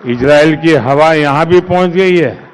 Israel की हवा यहां भी पहुंच गई है।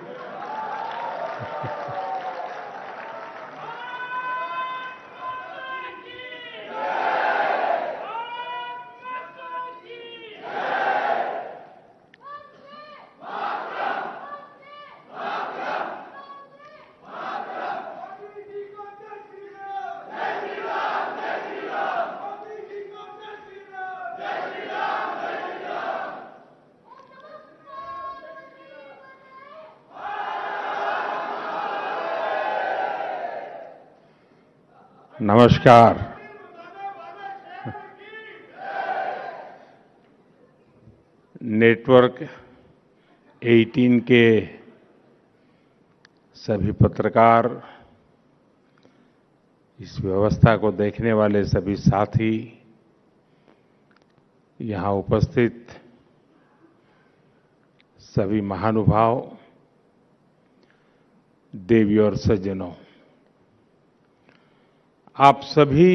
नमस्कार। नेटवर्क 18 के सभी पत्रकार, इस व्यवस्था को देखने वाले सभी साथी, यहां उपस्थित सभी महानुभाव, देवी और सज्जनों, आप सभी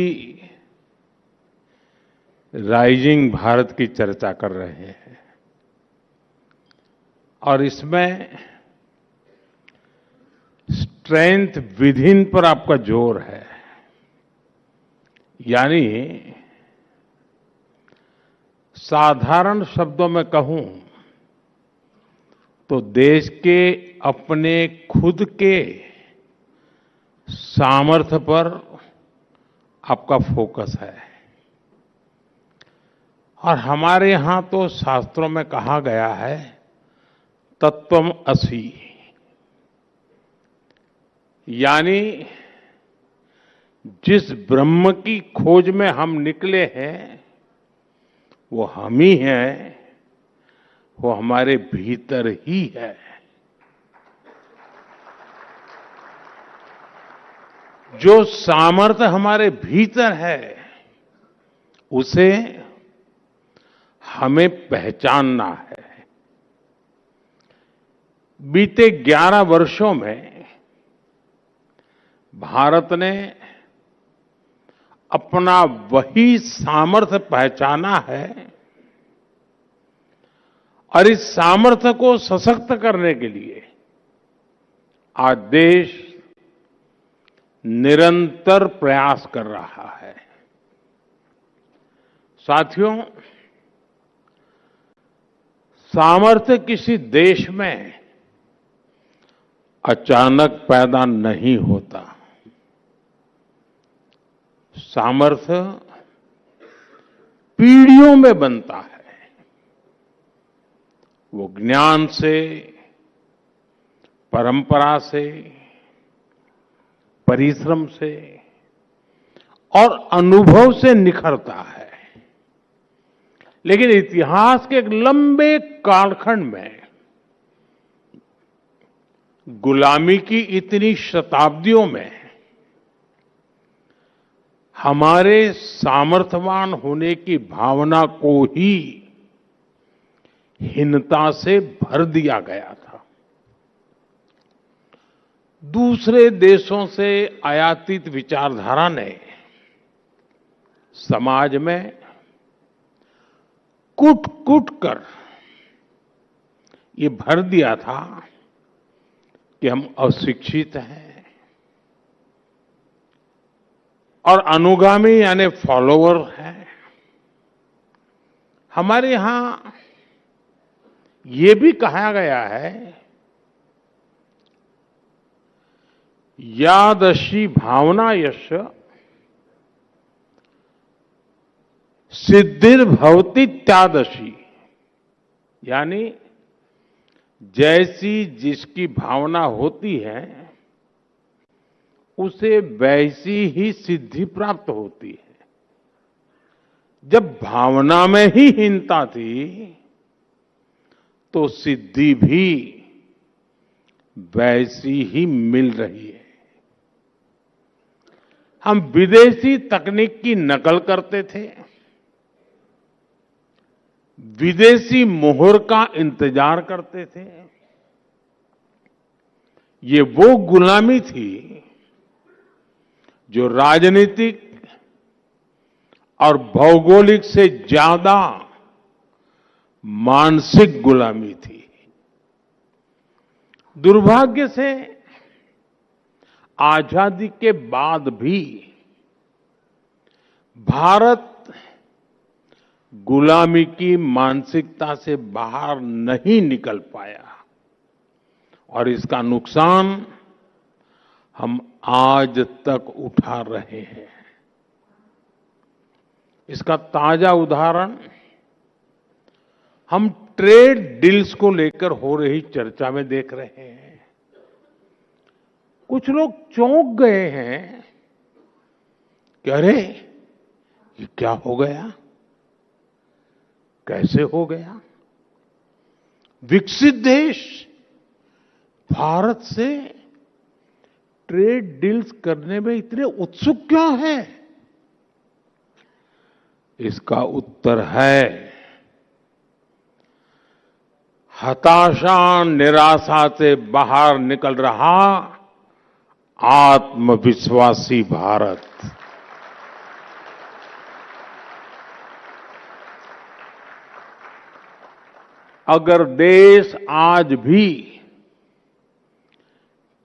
राइजिंग भारत की चर्चा कर रहे हैं और इसमें स्ट्रेंथ विद इन पर आपका जोर है। यानी साधारण शब्दों में कहूं तो देश के अपने खुद के सामर्थ्य पर आपका फोकस है। और हमारे यहां तो शास्त्रों में कहा गया है तत्वम असि, यानी जिस ब्रह्म की खोज में हम निकले हैं वो हम ही हैं, वो हमारे भीतर ही है। जो सामर्थ्य हमारे भीतर है उसे हमें पहचानना है। बीते 11 वर्षों में भारत ने अपना वही सामर्थ्य पहचाना है और इस सामर्थ्य को सशक्त करने के लिए आज देश निरंतर प्रयास कर रहा है। साथियों, सामर्थ्य किसी देश में अचानक पैदा नहीं होता। सामर्थ्य पीढ़ियों में बनता है। वो ज्ञान से, परंपरा से, परिश्रम से और अनुभव से निखरता है। लेकिन इतिहास के एक लंबे कालखंड में गुलामी की इतनी शताब्दियों में हमारे सामर्थ्यवान होने की भावना को ही हीनता से भर दिया गया था। दूसरे देशों से आयातित विचारधारा ने समाज में कूट कूट कर ये भर दिया था कि हम अशिक्षित हैं और अनुगामी यानी फॉलोवर हैं। हमारे यहां ये भी कहा गया है, यादशी भावना यश सिद्धिर्भवति त्यादशी, यानी जैसी जिसकी भावना होती है उसे वैसी ही सिद्धि प्राप्त होती है। जब भावना में ही हीनता थी तो सिद्धि भी वैसी ही मिल रही है। हम विदेशी तकनीक की नकल करते थे, विदेशी मोहर का इंतजार करते थे। ये वो गुलामी थी जो राजनीतिक और भौगोलिक से ज्यादा मानसिक गुलामी थी। दुर्भाग्य से आजादी के बाद भी भारत गुलामी की मानसिकता से बाहर नहीं निकल पाया और इसका नुकसान हम आज तक उठा रहे हैं। इसका ताजा उदाहरण हम ट्रेड डील्स को लेकर हो रही चर्चा में देख रहे हैं। कुछ लोग चौंक गए हैं कि अरे ये क्या हो गया, कैसे हो गया? विकसित देश भारत से ट्रेड डील्स करने में इतने उत्सुक क्यों हैं? इसका उत्तर है हताशा, निराशा से बाहर निकल रहा आत्मविश्वासी भारत। अगर देश आज भी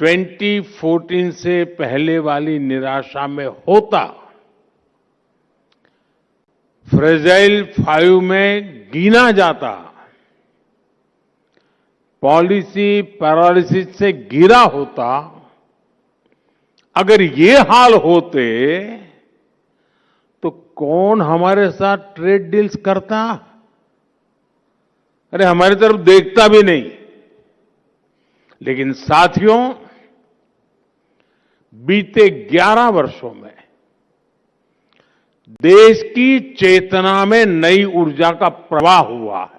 2014 से पहले वाली निराशा में होता, फ्रेजाइल 5 में गिना जाता, पॉलिसी पैरालिसिस से गिरा होता, अगर ये हाल होते तो कौन हमारे साथ ट्रेड डील्स करता? अरे हमारी तरफ देखता भी नहीं। लेकिन साथियों, बीते 11 वर्षों में देश की चेतना में नई ऊर्जा का प्रवाह हुआ है।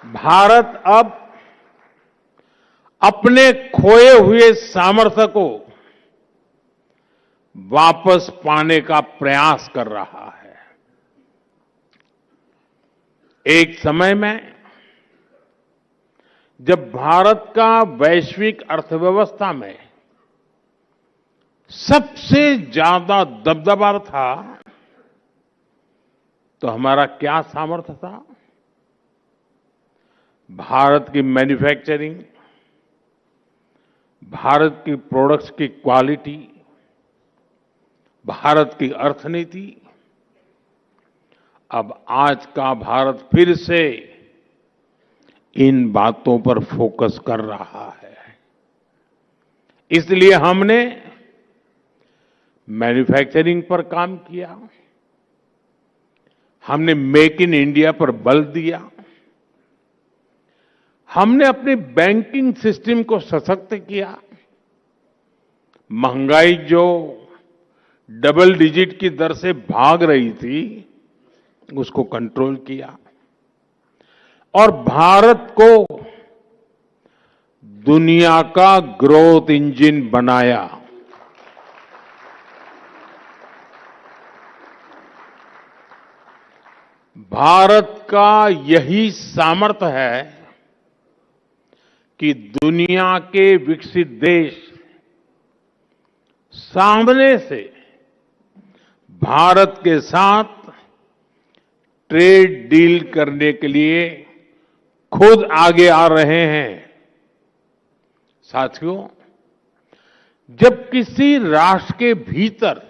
भारत अब अपने खोए हुए सामर्थ्य को वापस पाने का प्रयास कर रहा है। एक समय में जब भारत का वैश्विक अर्थव्यवस्था में सबसे ज्यादा दबदबा था, तो हमारा क्या सामर्थ्य था? भारत की मैन्युफैक्चरिंग, भारत की प्रोडक्ट्स की क्वालिटी, भारत की अर्थनीति। अब आज का भारत फिर से इन बातों पर फोकस कर रहा है। इसलिए हमने मैन्युफैक्चरिंग पर काम किया, हमने मेक इन इंडिया पर बल दिया, हमने अपने बैंकिंग सिस्टम को सशक्त किया, महंगाई जो डबल डिजिट की दर से भाग रही थी उसको कंट्रोल किया और भारत को दुनिया का ग्रोथ इंजन बनाया। भारत का यही सामर्थ्य है कि दुनिया के विकसित देश सामने से भारत के साथ ट्रेड डील करने के लिए खुद आगे आ रहे हैं। साथियों, जब किसी राष्ट्र के भीतर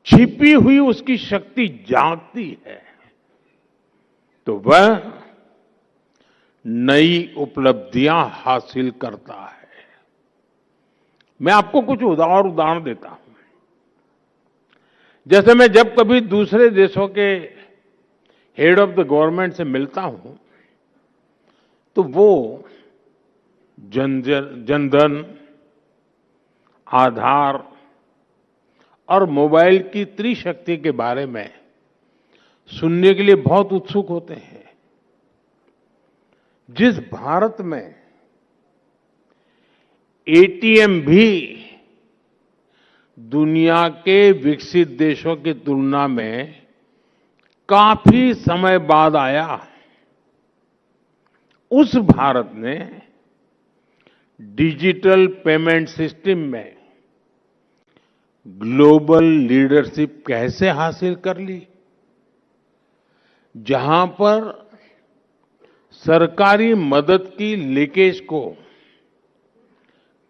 छिपी हुई उसकी शक्ति जागती है तो वह नई उपलब्धियां हासिल करता है। मैं आपको कुछ और उदाहरण देता हूं। जैसे मैं जब कभी दूसरे देशों के हेड ऑफ द गवर्नमेंट से मिलता हूं तो वो जनधन, आधार और मोबाइल की त्रिशक्ति के बारे में सुनने के लिए बहुत उत्सुक होते हैं। जिस भारत में एटीएम भी दुनिया के विकसित देशों की तुलना में काफी समय बाद आया, उस भारत ने डिजिटल पेमेंट सिस्टम में ग्लोबल लीडरशिप कैसे हासिल कर ली, जहां पर सरकारी मदद की लीकेज को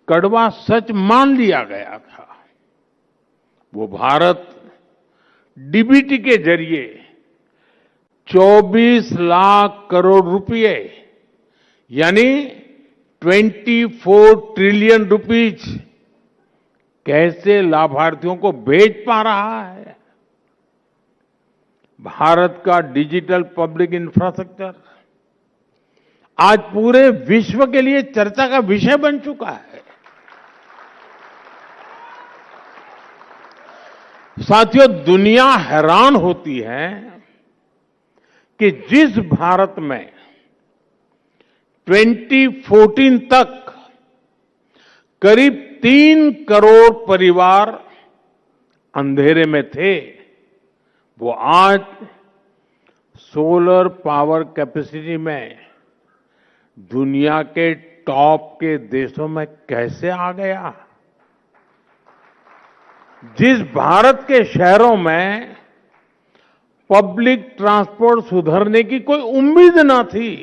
कड़वा सच मान लिया गया था, वो भारत डीबीटी के जरिए 24 लाख करोड़ रुपए यानी 24 ट्रिलियन रुपीज कैसे लाभार्थियों को भेज पा रहा है। भारत का डिजिटल पब्लिक इंफ्रास्ट्रक्चर आज पूरे विश्व के लिए चर्चा का विषय बन चुका है। साथियों, दुनिया हैरान होती है कि जिस भारत में 2014 तक करीब 3 करोड़ परिवार अंधेरे में थे, वो आज सोलर पावर कैपेसिटी में दुनिया के टॉप के देशों में कैसे आ गया। जिस भारत के शहरों में पब्लिक ट्रांसपोर्ट सुधरने की कोई उम्मीद न थी,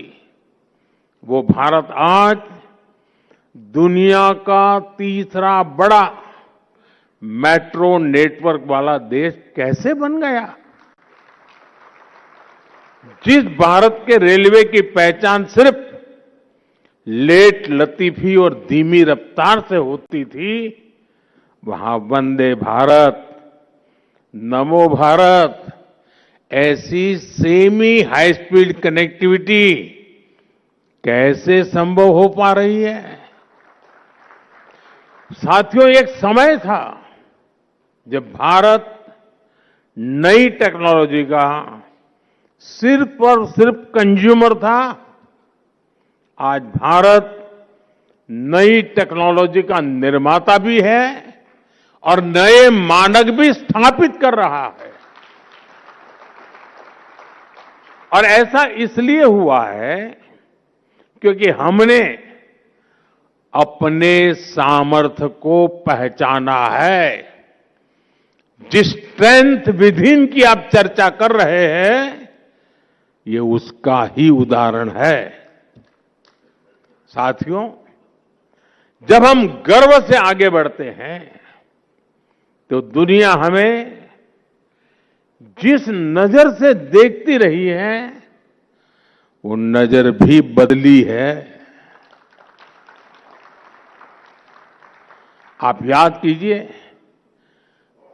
वो भारत आज दुनिया का तीसरा बड़ा मेट्रो नेटवर्क वाला देश कैसे बन गया। जिस भारत के रेलवे की पहचान सिर्फ लेट लतीफी और धीमी रफ्तार से होती थी, वहां वंदे भारत, नमो भारत ऐसी सेमी हाई स्पीड कनेक्टिविटी कैसे संभव हो पा रही है। साथियों, एक समय था जब भारत नई टेक्नोलॉजी का सिर्फ और सिर्फ कंज्यूमर था। आज भारत नई टेक्नोलॉजी का निर्माता भी है और नए मानक भी स्थापित कर रहा है। और ऐसा इसलिए हुआ है क्योंकि हमने अपने सामर्थ्य को पहचाना है। जिस स्ट्रेंथ विद इन की आप चर्चा कर रहे हैं, ये उसका ही उदाहरण है। साथियों, जब हम गर्व से आगे बढ़ते हैं तो दुनिया हमें जिस नजर से देखती रही है वो नजर भी बदली है। आप याद कीजिए,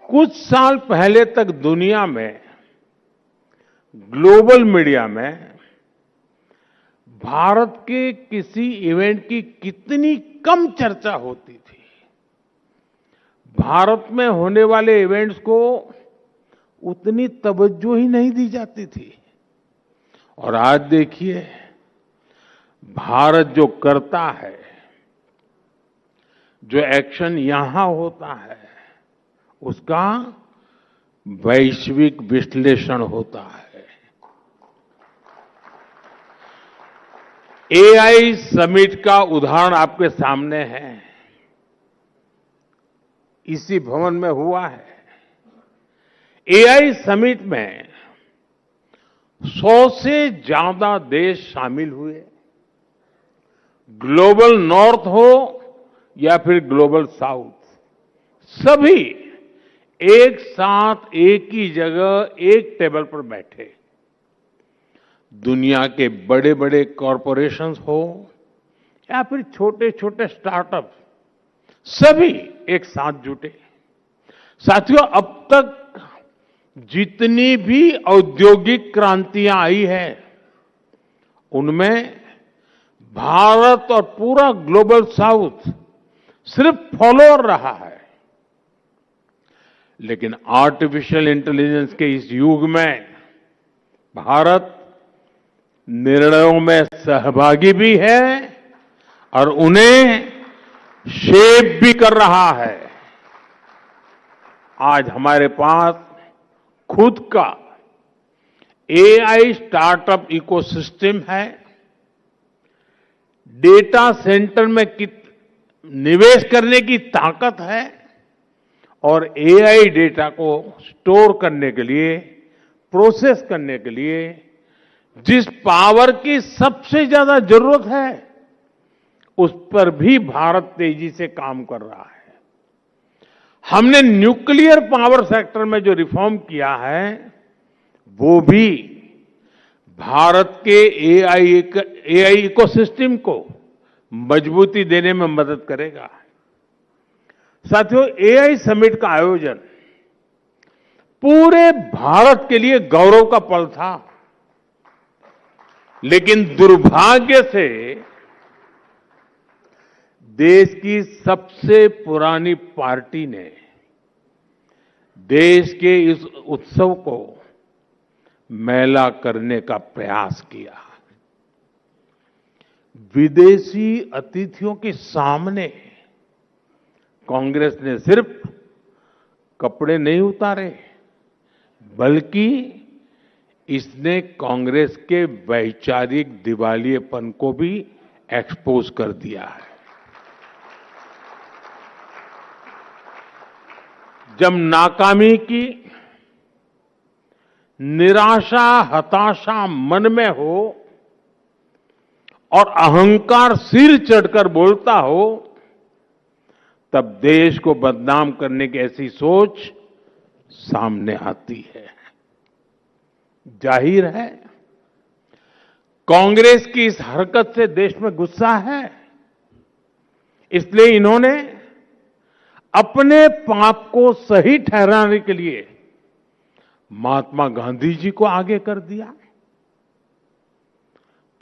कुछ साल पहले तक दुनिया में ग्लोबल मीडिया में भारत के किसी इवेंट की कितनी कम चर्चा होती थी। भारत में होने वाले इवेंट्स को उतनी तवज्जो ही नहीं दी जाती थी। और आज देखिए, भारत जो करता है, जो एक्शन यहां होता है, उसका वैश्विक विश्लेषण होता है। एआई समिट का उदाहरण आपके सामने है, इसी भवन में हुआ है। एआई समिट में 100 से ज्यादा देश शामिल हुए। ग्लोबल नॉर्थ हो या फिर ग्लोबल साउथ, सभी एक साथ एक ही जगह एक टेबल पर बैठे। दुनिया के बड़े बड़े कॉरपोरेशंस हो या फिर छोटे छोटे स्टार्टअप, सभी एक साथ जुटे। साथियों, अब तक जितनी भी औद्योगिक क्रांतियां आई है, उनमें भारत और पूरा ग्लोबल साउथ सिर्फ फॉलोअर रहा है। लेकिन आर्टिफिशियल इंटेलिजेंस के इस युग में भारत निर्णयों में सहभागी भी है और उन्हें शेप भी कर रहा है। आज हमारे पास खुद का एआई स्टार्टअप इकोसिस्टम है। डेटा सेंटर में निवेश करने की ताकत है और एआई डेटा को स्टोर करने के लिए, प्रोसेस करने के लिए जिस पावर की सबसे ज्यादा जरूरत है, उस पर भी भारत तेजी से काम कर रहा है। हमने न्यूक्लियर पावर सेक्टर में जो रिफॉर्म किया है, वो भी भारत के एआई इकोसिस्टम को मजबूती देने में मदद करेगा। साथियों, एआई समिट का आयोजन पूरे भारत के लिए गौरव का पल था, लेकिन दुर्भाग्य से देश की सबसे पुरानी पार्टी ने देश के इस उत्सव को मैला करने का प्रयास किया। विदेशी अतिथियों के सामने कांग्रेस ने सिर्फ कपड़े नहीं उतारे, बल्कि इसने कांग्रेस के वैचारिक दिवालियेपन को भी एक्सपोज कर दिया है। जब नाकामी की निराशा, हताशा मन में हो और अहंकार सिर चढ़कर बोलता हो, तब देश को बदनाम करने की ऐसी सोच सामने आती है। जाहिर है, कांग्रेस की इस हरकत से देश में गुस्सा है। इसलिए इन्होंने अपने पाप को सही ठहराने के लिए महात्मा गांधी जी को आगे कर दिया।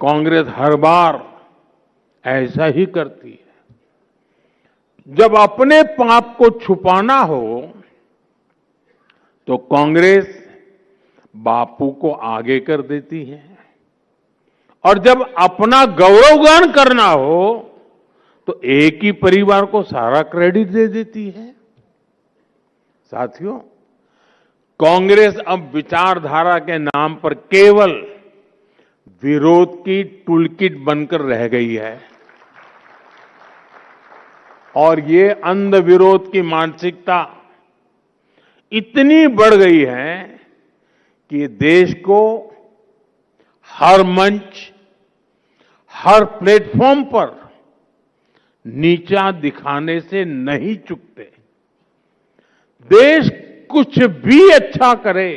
कांग्रेस हर बार ऐसा ही करती है। जब अपने पाप को छुपाना हो तो कांग्रेस बापू को आगे कर देती है, और जब अपना गौरवगान करना हो तो एक ही परिवार को सारा क्रेडिट दे देती है। साथियों, कांग्रेस अब विचारधारा के नाम पर केवल विरोध की टूलकिट बनकर रह गई है, और ये अंध विरोध की मानसिकता इतनी बढ़ गई है कि देश को हर मंच, हर प्लेटफॉर्म पर नीचा दिखाने से नहीं चूकते। देश कुछ भी अच्छा करे,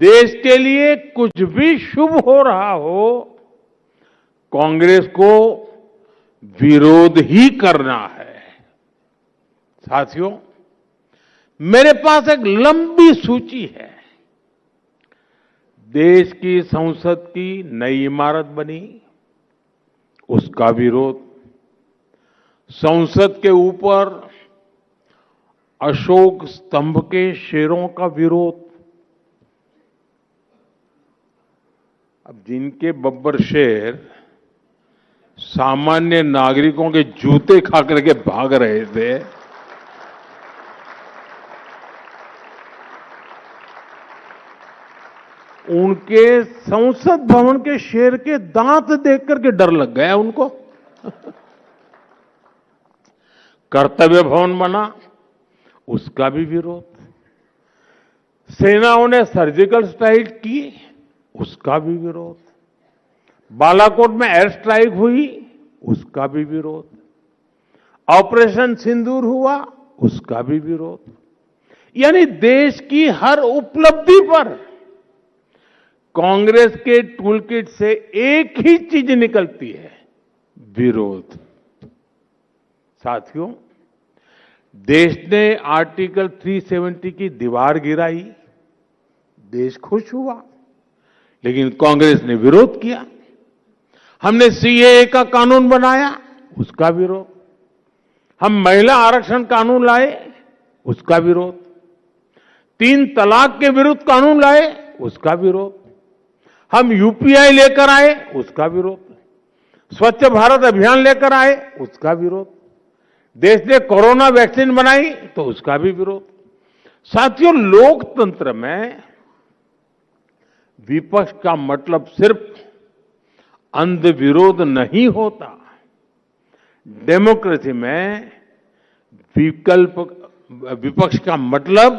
देश के लिए कुछ भी शुभ हो रहा हो, कांग्रेस को विरोध ही करना है। साथियों, मेरे पास एक लंबी सूची है। देश की संसद की नई इमारत बनी, उसका विरोध। संसद के ऊपर अशोक स्तंभ के शेरों का विरोध। अब जिनके बब्बर शेर सामान्य नागरिकों के जूते खा करके भाग रहे थे, उनके संसद भवन के शेर के दांत देख करके डर लग गया उनको। कर्तव्य भवन बना, उसका भी विरोध। सेनाओं ने सर्जिकल स्ट्राइक की, उसका भी विरोध। बालाकोट में एयर स्ट्राइक हुई, उसका भी विरोध। ऑपरेशन सिंदूर हुआ, उसका भी विरोध। यानी देश की हर उपलब्धि पर कांग्रेस के टूलकिट से एक ही चीज निकलती है, विरोध। साथियों, देश ने आर्टिकल 370 की दीवार गिराई, देश खुश हुआ, लेकिन कांग्रेस ने विरोध किया। हमने सीएए का कानून बनाया, उसका विरोध। हम महिला आरक्षण कानून लाए, उसका विरोध। 3 तलाक के विरुद्ध कानून लाए, उसका विरोध। हम यूपीआई लेकर आए, उसका विरोध। स्वच्छ भारत अभियान लेकर आए, उसका विरोध। देश ने कोरोना वैक्सीन बनाई, तो उसका भी विरोध। साथियों, लोकतंत्र में विपक्ष का मतलब सिर्फ अंध विरोध नहीं होता। डेमोक्रेसी में विकल्प विपक्ष का मतलब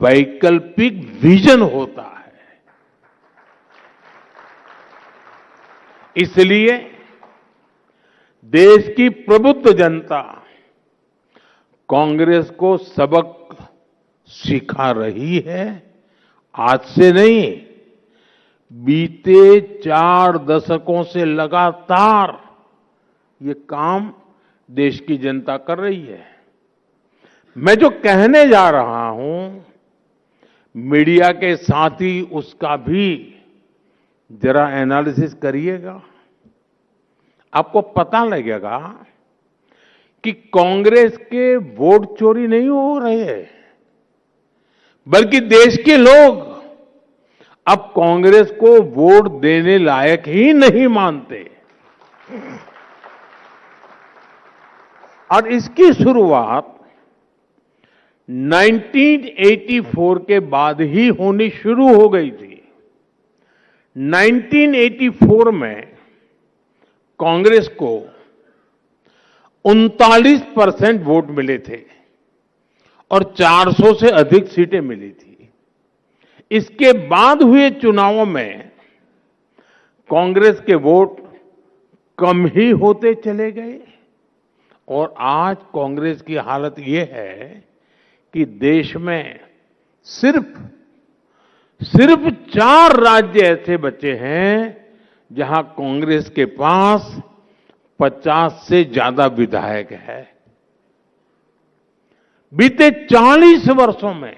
वैकल्पिक विजन होता है। इसलिए देश की प्रबुद्ध जनता कांग्रेस को सबक सिखा रही है। आज से नहीं, बीते 4 दशकों से लगातार ये काम देश की जनता कर रही है। मैं जो कहने जा रहा हूं, मीडिया के साथ ही उसका भी जरा एनालिसिस करिएगा। आपको पता लगेगा कि कांग्रेस के वोट चोरी नहीं हो रहे हैं, बल्कि देश के लोग अब कांग्रेस को वोट देने लायक ही नहीं मानते। और इसकी शुरुआत 1984 के बाद ही होनी शुरू हो गई थी। 1984 में कांग्रेस को 39% वोट मिले थे और 400 से अधिक सीटें मिली थी। इसके बाद हुए चुनावों में कांग्रेस के वोट कम ही होते चले गए और आज कांग्रेस की हालत यह है कि देश में सिर्फ 4 राज्य ऐसे बचे हैं जहां कांग्रेस के पास 50 से ज्यादा विधायक है। बीते 40 वर्षों में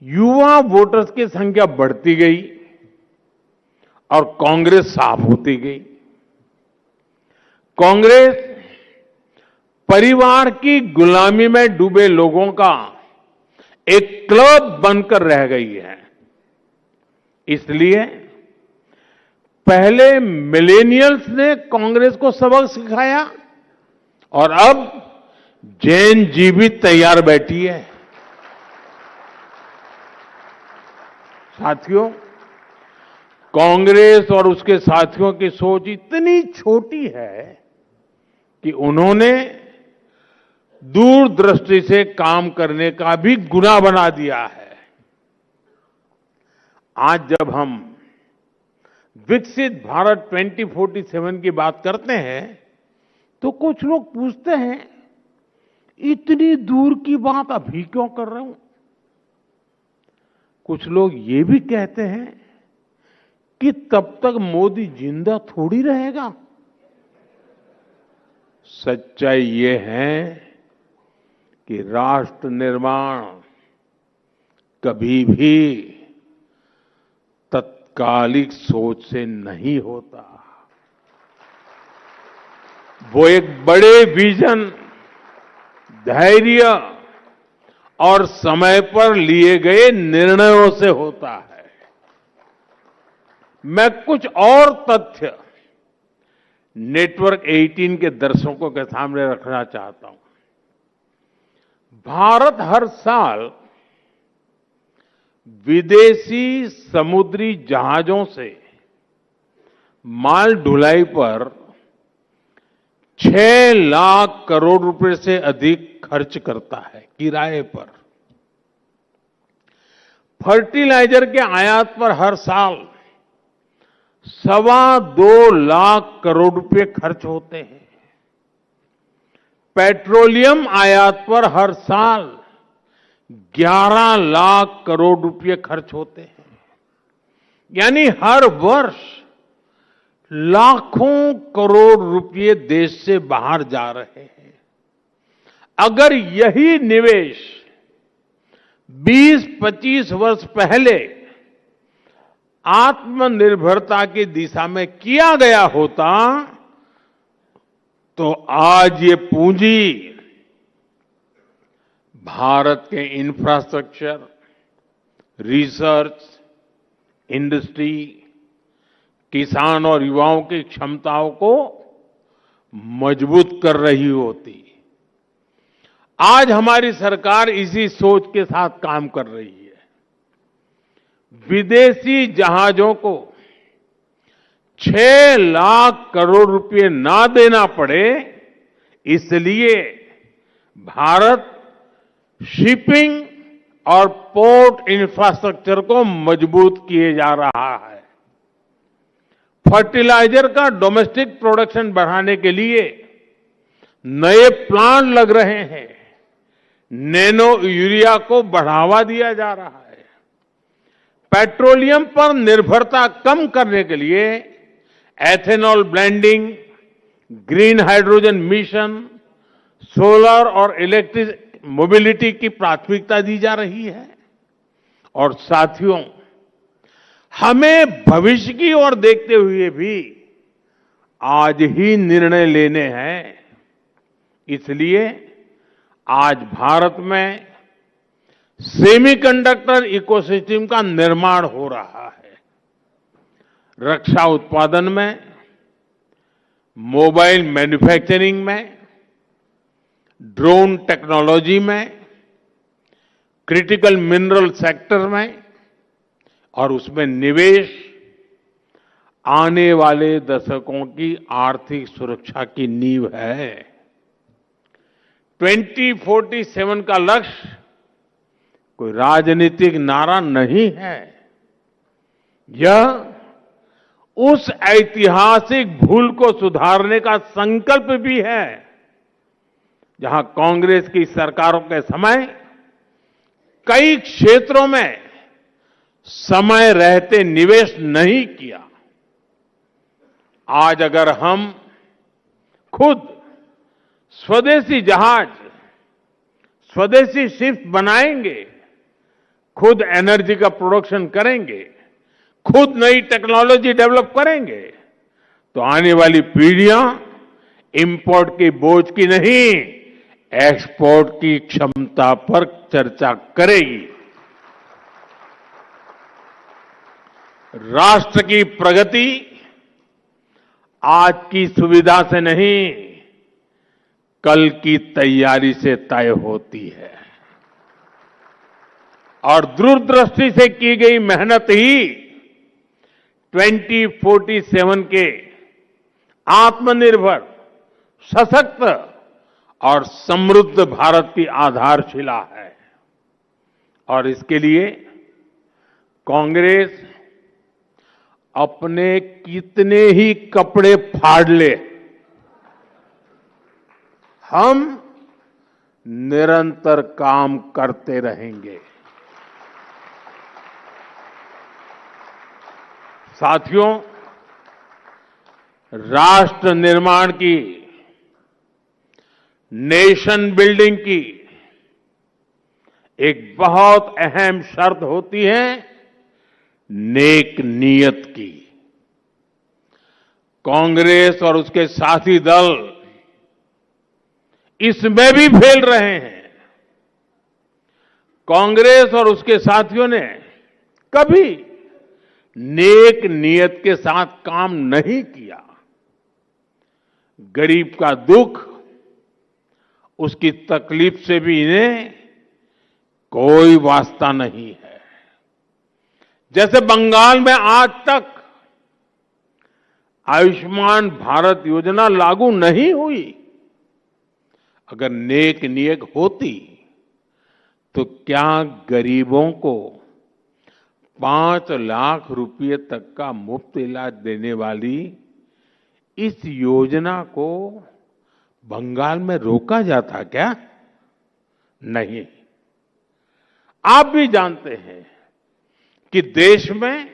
युवा वोटर्स की संख्या बढ़ती गई और कांग्रेस साफ होती गई। कांग्रेस परिवार की गुलामी में डूबे लोगों का एक क्लब बनकर रह गई है। इसलिए पहले मिलेनियल्स ने कांग्रेस को सबक सिखाया और अब जेन जी भी तैयार बैठी है। साथियों, कांग्रेस और उसके साथियों की सोच इतनी छोटी है कि उन्होंने दूरदृष्टि से काम करने का भी गुनाह बना दिया है। आज जब हम विकसित भारत 2047 की बात करते हैं तो कुछ लोग पूछते हैं, इतनी दूर की बात अभी क्यों कर रहे हो? कुछ लोग ये भी कहते हैं कि तब तक मोदी जिंदा थोड़ी रहेगा। सच्चाई ये है कि राष्ट्र निर्माण कभी भी तत्कालिक सोच से नहीं होता। वो एक बड़े विजन, धैर्य और समय पर लिए गए निर्णयों से होता है। मैं कुछ और तथ्य नेटवर्क 18 के दर्शकों के सामने रखना चाहता हूं। भारत हर साल विदेशी समुद्री जहाजों से माल ढुलाई पर 6 लाख करोड़ रुपए से अधिक खर्च करता है किराए पर। फर्टिलाइजर के आयात पर हर साल 2.25 लाख करोड़ रुपए खर्च होते हैं। पेट्रोलियम आयात पर हर साल 11 लाख करोड़ रुपए खर्च होते हैं। यानी हर वर्ष लाखों करोड़ रुपए देश से बाहर जा रहे हैं। अगर यही निवेश 20-25 वर्ष पहले आत्मनिर्भरता की दिशा में किया गया होता तो आज ये पूंजी भारत के इंफ्रास्ट्रक्चर, रिसर्च, इंडस्ट्री, किसान और युवाओं की क्षमताओं को मजबूत कर रही होती। आज हमारी सरकार इसी सोच के साथ काम कर रही है। विदेशी जहाजों को 6 लाख करोड़ रुपए ना देना पड़े, इसलिए भारत शिपिंग और पोर्ट इंफ्रास्ट्रक्चर को मजबूत किए जा रहा है। फर्टिलाइजर का डोमेस्टिक प्रोडक्शन बढ़ाने के लिए नए प्लांट लग रहे हैं। नैनो यूरिया को बढ़ावा दिया जा रहा है। पेट्रोलियम पर निर्भरता कम करने के लिए ethanol blending, green hydrogen mission, solar और इलेक्ट्रिक मोबिलिटी की प्राथमिकता दी जा रही है। और साथियों, हमें भविष्य की ओर देखते हुए भी आज ही निर्णय लेने हैं। इसलिए आज भारत में सेमीकंडक्टर इकोसिस्टम का निर्माण हो रहा है। रक्षा उत्पादन में, मोबाइल मैन्युफैक्चरिंग में, ड्रोन टेक्नोलॉजी में, क्रिटिकल मिनरल सेक्टर में और उसमें निवेश आने वाले दशकों की आर्थिक सुरक्षा की नींव है। 2047 का लक्ष्य कोई राजनीतिक नारा नहीं है। यह उस ऐतिहासिक भूल को सुधारने का संकल्प भी है जहां कांग्रेस की सरकारों के समय कई क्षेत्रों में समय रहते निवेश नहीं किया। आज अगर हम खुद स्वदेशी जहाज, स्वदेशी शिप बनाएंगे, खुद एनर्जी का प्रोडक्शन करेंगे, खुद नई टेक्नोलॉजी डेवलप करेंगे, तो आने वाली पीढ़ियां इंपोर्ट की बोझ की नहीं, एक्सपोर्ट की क्षमता पर चर्चा करेगी। राष्ट्र की प्रगति आज की सुविधा से नहीं, कल की तैयारी से तय होती है। और दूरदृष्टि से की गई मेहनत ही 2047 के आत्मनिर्भर, सशक्त और समृद्ध भारत की आधारशिला है। और इसके लिए कांग्रेस अपने कितने ही कपड़े फाड़ ले, हम निरंतर काम करते रहेंगे। साथियों, राष्ट्र निर्माण की, नेशन बिल्डिंग की एक बहुत अहम शर्त होती है नेक नीयत की। कांग्रेस और उसके साथी दल इसमें भी फेल रहे हैं। कांग्रेस और उसके साथियों ने कभी नेक नीयत के साथ काम नहीं किया। गरीब का दुख, उसकी तकलीफ से भी इन्हें कोई वास्ता नहीं है। जैसे बंगाल में आज तक आयुष्मान भारत योजना लागू नहीं हुई। अगर नेक नीयत होती तो क्या गरीबों को 5 लाख रुपए तक का मुफ्त इलाज देने वाली इस योजना को बंगाल में रोका जाता क्या? नहीं। आप भी जानते हैं कि देश में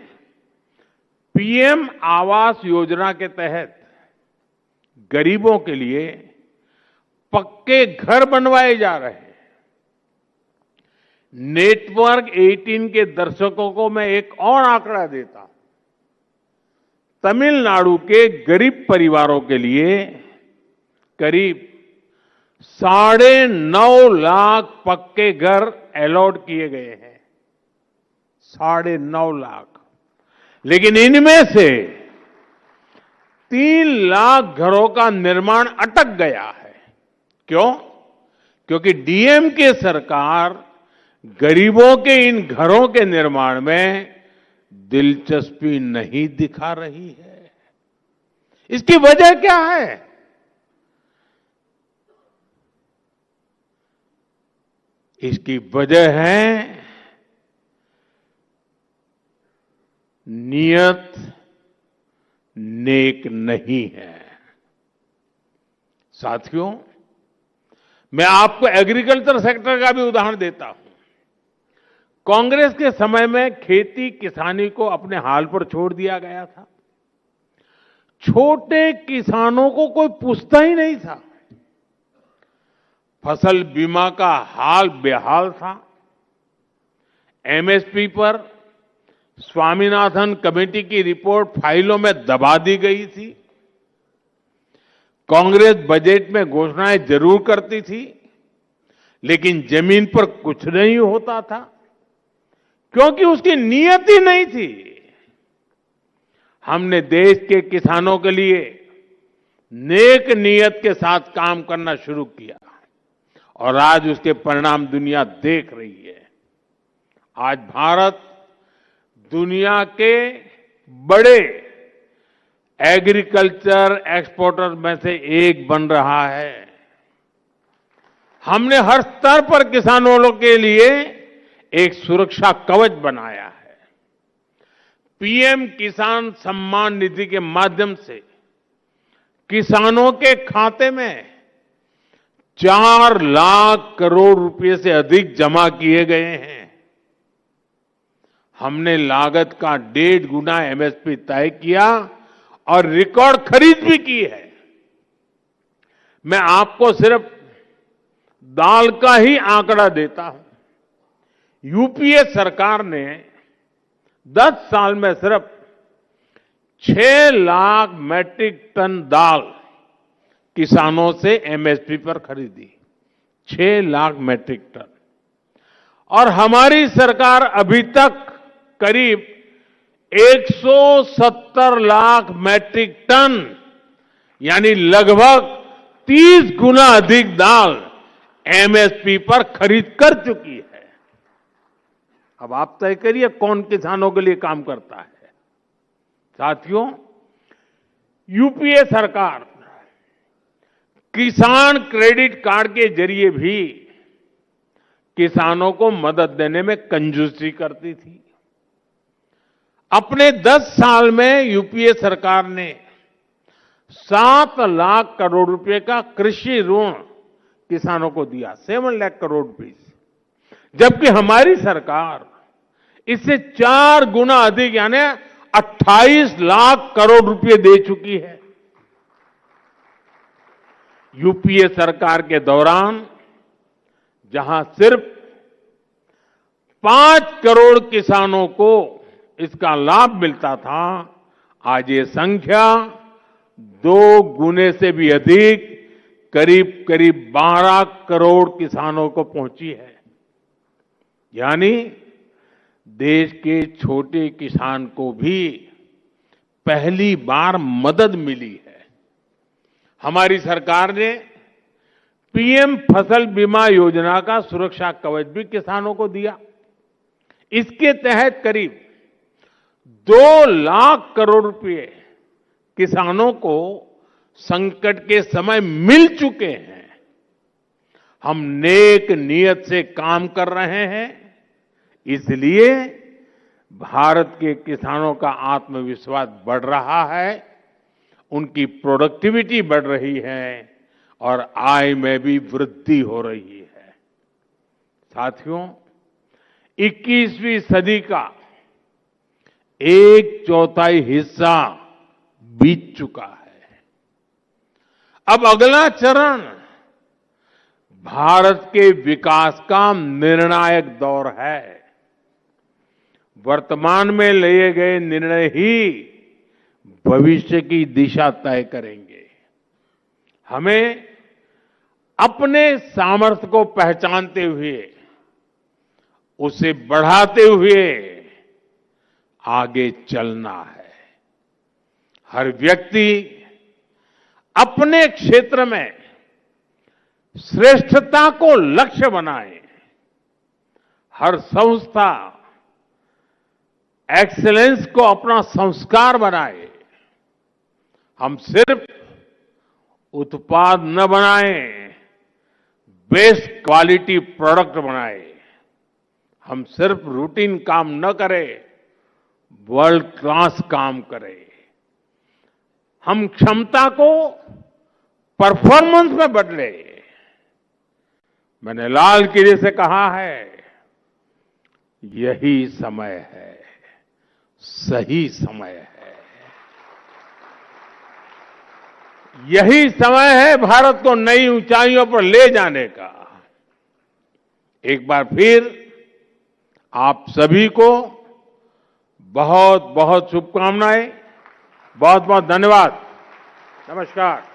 पीएम आवास योजना के तहत गरीबों के लिए पक्के घर बनवाए जा रहे हैं। नेटवर्क 18 के दर्शकों को मैं एक और आंकड़ा देता हूं। तमिलनाडु के गरीब परिवारों के लिए करीब 9.5 लाख पक्के घर अलॉट किए गए हैं। 9.5 लाख। लेकिन इनमें से 3 लाख घरों का निर्माण अटक गया है। क्यों? क्योंकि डीएमके सरकार गरीबों के इन घरों के निर्माण में दिलचस्पी नहीं दिखा रही है। इसकी वजह क्या है? इसकी वजह है नियत नेक नहीं है। साथियों, मैं आपको एग्रीकल्चर सेक्टर का भी उदाहरण देता हूं। कांग्रेस के समय में खेती किसानी को अपने हाल पर छोड़ दिया गया था। छोटे किसानों को कोई पूछता ही नहीं था। फसल बीमा का हाल बेहाल था। एमएसपी पर स्वामीनाथन कमेटी की रिपोर्ट फाइलों में दबा दी गई थी। कांग्रेस बजट में घोषणाएं जरूर करती थी, लेकिन जमीन पर कुछ नहीं होता था, क्योंकि उसकी नीयत ही नहीं थी। हमने देश के किसानों के लिए नेक नीयत के साथ काम करना शुरू किया और आज उसके परिणाम दुनिया देख रही है। आज भारत दुनिया के बड़े एग्रीकल्चर एक्सपोर्टर में से एक बन रहा है। हमने हर स्तर पर किसानों के लिए एक सुरक्षा कवच बनाया है। पीएम किसान सम्मान निधि के माध्यम से किसानों के खाते में 4 लाख करोड़ रुपए से अधिक जमा किए गए हैं। हमने लागत का 1.5 गुना एमएसपी तय किया और रिकॉर्ड खरीद भी की है। मैं आपको सिर्फ दाल का ही आंकड़ा देता हूं। यूपीए सरकार ने 10 साल में सिर्फ 6 लाख मैट्रिक टन दाल किसानों से एमएसपी पर खरीदी। 6 लाख मैट्रिक टन। और हमारी सरकार अभी तक करीब 170 लाख मैट्रिक टन यानी लगभग 30 गुना अधिक दाल एमएसपी पर खरीद कर चुकी है। अब आप तय करिए कौन किसानों के लिए काम करता है। साथियों, यूपीए सरकार किसान क्रेडिट कार्ड के जरिए भी किसानों को मदद देने में कंजूसी करती थी। अपने 10 साल में यूपीए सरकार ने 7 लाख करोड़ रुपए का कृषि ऋण किसानों को दिया, 7 लाख करोड़ रुपए, जबकि हमारी सरकार इससे 4 गुना अधिक यानी 28 लाख करोड़ रुपए दे चुकी है। यूपीए सरकार के दौरान जहां सिर्फ 5 करोड़ किसानों को इसका लाभ मिलता था, आज ये संख्या 2 गुने से भी अधिक करीब करीब 12 करोड़ किसानों को पहुंची है। यानी देश के छोटे किसान को भी पहली बार मदद मिली है। हमारी सरकार ने पीएम फसल बीमा योजना का सुरक्षा कवच भी किसानों को दिया। इसके तहत करीब 2 लाख करोड़ रुपए किसानों को संकट के समय मिल चुके हैं। हम नेक नियत से काम कर रहे हैं, इसलिए भारत के किसानों का आत्मविश्वास बढ़ रहा है, उनकी प्रोडक्टिविटी बढ़ रही है और आय में भी वृद्धि हो रही है। साथियों, 21वीं सदी का 1/4 हिस्सा बीत चुका है। अब अगला चरण भारत के विकास का निर्णायक दौर है। वर्तमान में लिए गए निर्णय ही भविष्य की दिशा तय करेंगे। हमें अपने सामर्थ्य को पहचानते हुए, उसे बढ़ाते हुए आगे चलना है। हर व्यक्ति अपने क्षेत्र में श्रेष्ठता को लक्ष्य बनाए। हर संस्था एक्सीलेंस को अपना संस्कार बनाए। हम सिर्फ उत्पाद न बनाएं, बेस्ट क्वालिटी प्रोडक्ट बनाए। हम सिर्फ रूटीन काम न करें, वर्ल्ड क्लास काम करें। हम क्षमता को परफॉर्मेंस में बदले। मैंने लाल किले से कहा है, यही समय है, सही समय है। यही समय है भारत को नई ऊंचाइयों पर ले जाने का। एक बार फिर आप सभी को बहुत बहुत शुभकामनाएं, बहुत बहुत धन्यवाद। नमस्कार।